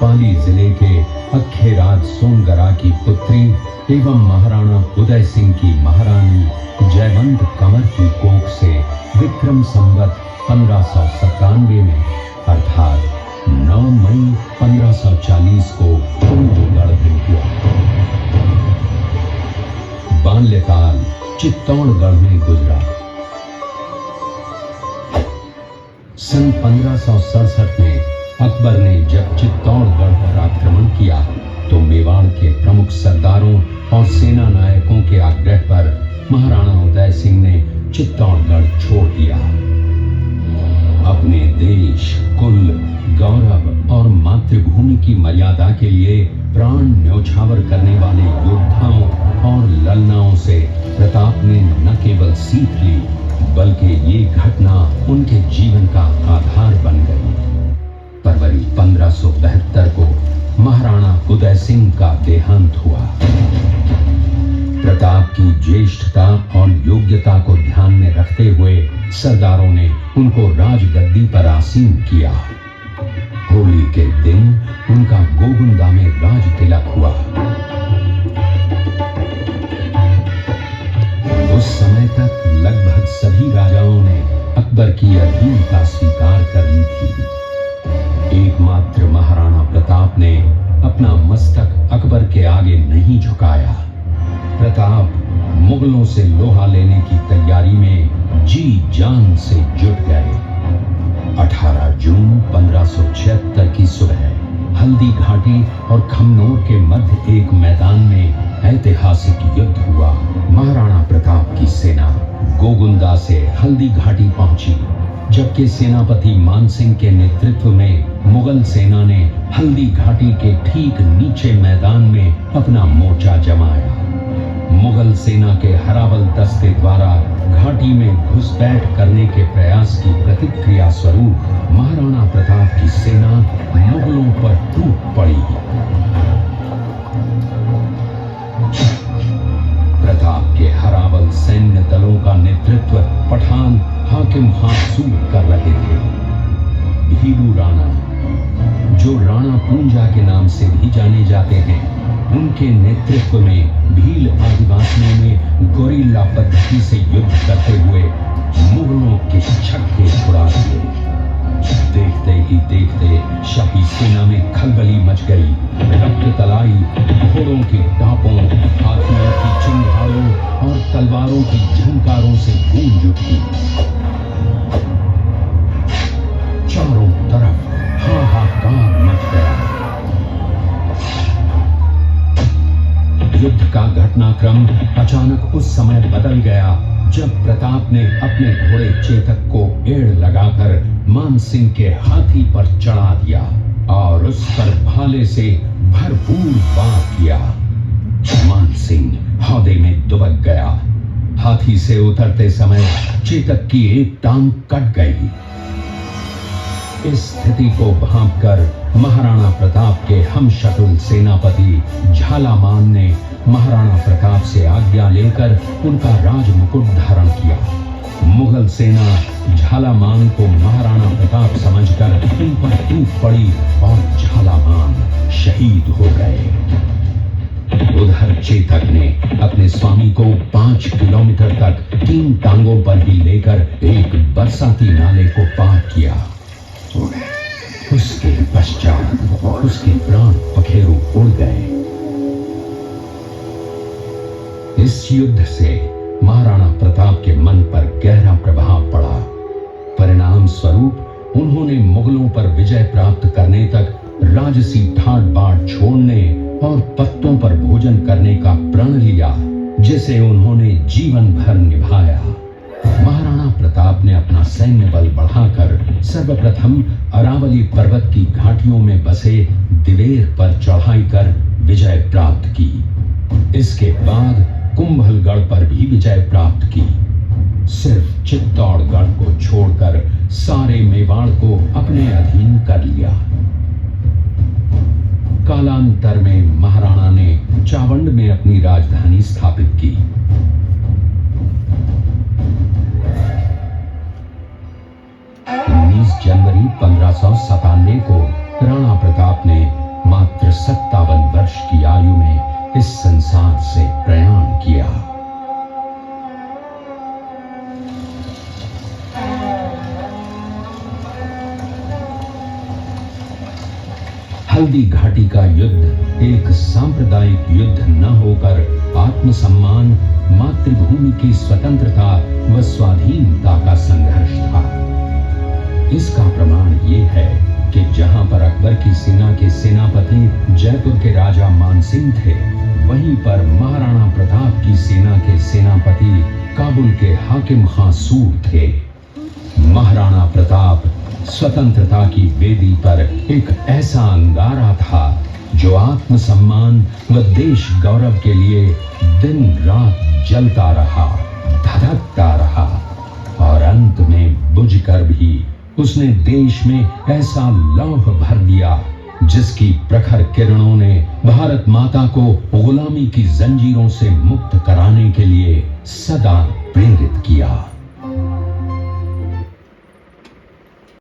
पाली जिले के अखेराज सोनगरा की पुत्री एवं महाराणा उदय सिंह की महारानी जयवंत कंवर की कोख से विक्रम संवत 1597 में अर्थात 9 मई 1540 को कुंभगढ़ में हुआ। बाल्यकाल चित्तौड़गढ़ में गुजरा। सन 1567 में अकबर ने जब चित्तौड़गढ़ पर आक्रमण किया तो मेवाड़ के प्रमुख सरदारों और सेना नायकों के आग्रह पर महाराणा उदय सिंह ने चित्तौड़गढ़ छोड़ दिया। अपने देश, कुल, गौरव और मातृभूमि की मर्यादा के लिए प्राण न्यौछावर करने वाले योद्धाओं और ललनाओं से प्रताप ने न केवल सीख ली बल्कि ये घटना उनके जीवन का आधार बन गई। फरवरी 1572 को महाराणा उदय सिंह का देहांत हुआ। प्रताप की ज्येष्ठता और योग्यता को ध्यान में रखते हुए सरदारों ने उनको राजगद्दी पर आसीन किया। होली के दिन उनका गोगुंदा में राज तिलक हुआ। उस समय तक लगभग सभी राजाओं ने अकबर की अधीनता स्वीकार कर ली थी। एकमात्र महाराणा प्रताप ने अपना मस्तक अकबर के आगे नहीं झुकाया। प्रताप मुगलों से लोहा लेने की तैयारी में जी जान से जुट गए। 18 जून 1576 की सुबह हल्दी घाटी और खमनोर के मध्य एक मैदान में ऐतिहासिक युद्ध हुआ। महाराणा प्रताप की सेना गोगुंदा से हल्दी घाटी पहुंची, जबकि सेनापति मानसिंह के नेतृत्व में मुगल सेना ने हल्दी घाटी के ठीक नीचे मैदान में अपना मोर्चा जमाया। मुगल सेना के हरावल दस्ते द्वारा घाटी में घुसपैठ करने के प्रयास की प्रतिक्रिया स्वरूप महाराणा प्रताप की सेना मुगलों पर टूट पड़ी। प्रताप के हरावल सैन्य दलों का नेतृत्व पठान हाकिम हासूर कर रहे थे। भीलू राणा, जो राणा पूंजा के नाम से भी जाने जाते हैं, उनके नेतृत्व में भील आदिवासियों ने गोरिल्ला पद्धति से युद्ध करते हुए मुगलों के छक्के छुड़ा दिए। देखते ही देखते शाही सेना में खलबली मच गई। रक्त तलाई घोड़ों की टापों, हाथियों की चिंगारों और तलवारों की झंकारों से गूंज उठी। चारों तरफ हाहाकार मच गया। युद्ध का घटनाक्रम अचानक उस समय बदल गया जब प्रताप ने अपने घोड़े चेतक को एड़ लगाकर मानसिंह के हाथी पर चढ़ा दिया और उस पर भाले से भरपूर वार किया। मानसिंह हौदे में दुबक गया। हाथी से उतरते समय चेतक की एक टांग कट गई। इस स्थिति को भांपकर महाराणा प्रताप के हमशक्ल सेनापति झालामान ने महाराणा प्रताप से आज्ञा लेकर उनका राजमुकुट धारण किया। मुगल सेना झालामान को महाराणा प्रताप समझकर इन पर टूट पड़ी और झालामान शहीद हो गए। उधर चेतक ने अपने स्वामी को 5 किलोमीटर तक 3 टांगों पर ही लेकर एक बरसाती नाले को पार किया। उसके पश्चात उसके प्राण पखेरु उड़ गए। इस युद्ध से महाराणा प्रताप के मन पर गहरा प्रभाव पड़ा। परिणाम स्वरूप उन्होंने मुगलों पर विजय प्राप्त करने तक राजसी ठाट बाट छोड़ने और पत्तों पर भोजन करने का प्रण लिया, जिसे उन्होंने जीवन भर निभाया। महाराणा प्रताप ने अपना सैन्य बल बढ़ाकर सर्वप्रथम अरावली पर्वत की घाटियों में बसे दिवेर पर चढ़ाई कर विजय प्राप्त की। इसके बाद कुंभलगढ़ पर भी विजय प्राप्त की। सिर्फ चित्तौड़गढ़ को छोड़कर सारे मेवाड़ को अपने अधीन कर लिया। कालांतर में महाराणा ने चावंड में अपनी राजधानी स्थापित की। 19 जनवरी 1597 को राणा प्रताप ने मात्र 57 वर्ष की आयु में इस संसार से प्रयाण किया। हल्दी घाटी का युद्ध एक सांप्रदायिक युद्ध न होकर आत्मसम्मान, मातृभूमि की स्वतंत्रता व स्वाधीनता का संघर्ष था। इसका प्रमाण ये है कि जहां पर अकबर की सेना के सेनापति जयपुर के राजा मानसिंह थे, वहीं पर महाराणा प्रताप की सेना के सेनापति काबुल के हाकिम खां सूर थे। महाराणा प्रताप स्वतंत्रता की वेदी पर एक ऐसा अंगारा था जो आत्मसम्मान व देश गौरव के लिए दिन रात जलता रहा, धधकता रहा और अंत में बुझकर भी उसने देश में ऐसा लौह भर दिया जिसकी प्रखर किरणों ने भारत माता को गुलामी की जंजीरों से मुक्त कराने के लिए सदा प्रेरित किया।